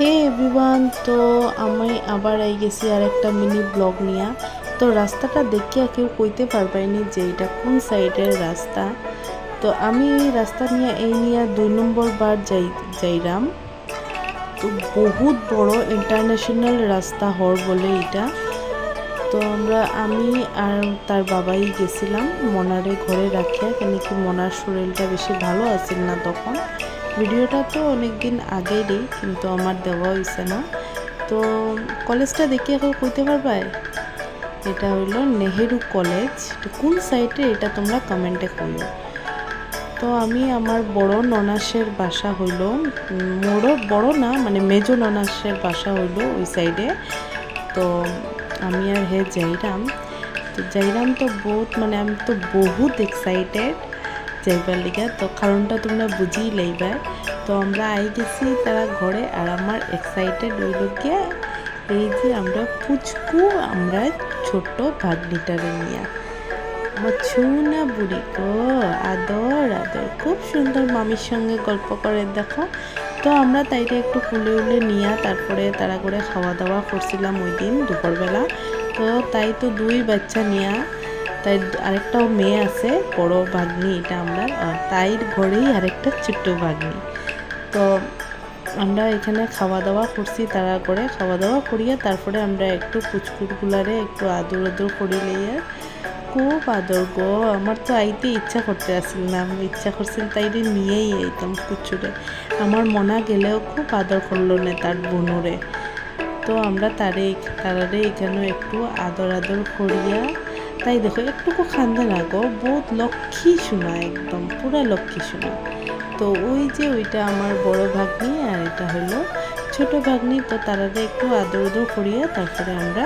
হে everyone, তো আমি আবার এই গেছি আর একটা মিনি ব্লগ নিয়া। তো রাস্তাটা দেখিয়া কেউ কইতে পারবাইনি যে এটা কোন সাইডের রাস্তা। তো আমি রাস্তা নিয়ে এই নিয়ে 2 নম্বর বার যাইরাম। তো বহুত বড় ইন্টারন্যাশনাল রাস্তা হর বলে এটা। তো আমি আর তার বাবাই গেছিলাম মনারে ঘরে রাখিয়া, কেন কি মনার শরীরটা বেশি ভালো আছিল না তখন। ভিডিওটা তো অনেক দিন আগেরই, কিন্তু আমার দেওয়া হয়েছে না। তো কলেজটা দেখে এখন কইতে পারবাই এটা হইলো নেহেরু কলেজ। কোন সাইডে এটা তোমরা কমেন্টে কইও। তো আমি আমার বড় ননাসের বাসা হইল, বড় না মানে মেজো ননাসের বাসা হইল ওই সাইডে। তো আমি আর হে যাইরাম তো বহুত মানে আমি তো বহুত এক্সাইটেড যাইবার লিগা। তো কারণটা তোমরা বুঝিই লইবা। তো আমরা আই গেছি তারা ঘরে, আর আমার এক্সাইটেড হইল গিয়া এই যে আমরা পুচকু আমরা ছোট্ট ভাগ্নিটারে নিয়া। আমার ছুনা বুড়ি গো, আদর আদর, খুব সুন্দর মামির সঙ্গে গল্প করে দেখো। তো আমরা তাইটা একটু কুলে উলে নিয়ে তারপরে তারা করে খাওয়া দাওয়া করছিলাম ওই দিন দুপুরবেলা। তো তাই তো 2 বাচ্চা নিয়ে, তাই আরেকটাও মেয়ে আছে বড় ভাগ্নি, এটা আমরা তাইর ঘরেই আরেকটা ছোট্ট ভাগ্নি। তো আমরা এখানে খাওয়া দাওয়া করছি, তারা করে খাওয়া দাওয়া করিয়া তারপরে আমরা একটু পুচকুরগুলারে একটু আদর আদর করি লইয়া। খুব আদর গো, আমার তো আইতে ইচ্ছা করতে আসছিল না, আমি ইচ্ছা করছিল তাইরে নিয়েই আইতাম কুচুরে। আমার মনা গেলেও খুব আদর করলো না তার বোনরে। তো আমরা তারারে এখানে একটু আদর আদর করিয়া, তাই দেখো একটুকু খান্দে না গো, বহুত লক্ষ্মী শোনা, একদম পুরা লক্ষ্মী শোনা। তো ওই যে ওইটা আমার বড় ভাগ্নি আর এটা হলো ছোট ভাগ্নি। তো তারারে একটু আদর আদর করিয়া তারপরে আমরা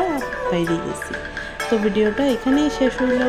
বাইরে গেছি। তো ভিডিওটা এখানেই শেষ হইল।